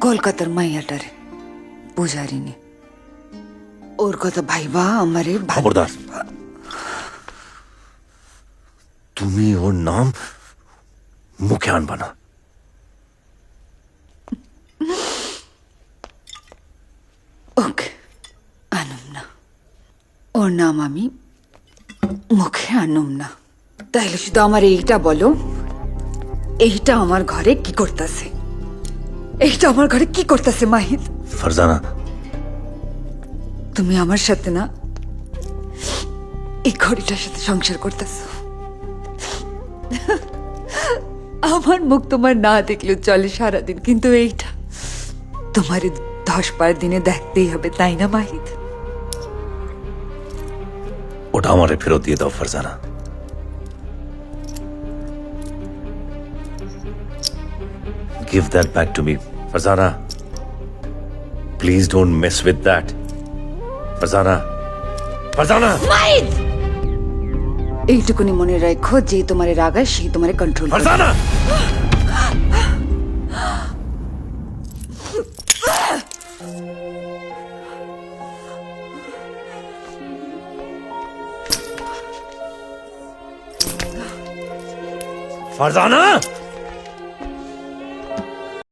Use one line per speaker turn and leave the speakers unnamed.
কলকাতার মাইয়াটারে পূজারিনী ওর কথা ভাইবা আমারে
খবরদার তুমি ওর নাম মুখে আনবা না।
ওকে আনুম না, ওর নাম আমি মুখে আনুম না। তাইলে শুধু আমার এইটা বলো, এইটা আমার ঘরে কি করতেছে? এইটা আমার ঘরে কি করতেছে মাহিদ?
ফারজানা,
তুমি আমার সাথে না এই ঘড়িটার সাথে সংসার করতেছো। আমার মুখ তোমার না দেখলেও চলে সারাদিন, কিন্তু এইটা তোমার 10-12 দিনে দেখতেই হবে, তাই না মাহিদ?
ওটা আমারে ফেরত দিয়ে দাও Farzana. Give that back to me, Farzana. Please don't mess with that. Farzana. Farzana!
Mahid, এইটুকুনি মনে রাখো, যে তোমারে রাগায় সেই তোমারে কন্ট্রোল করে।
Farzana! Farzana!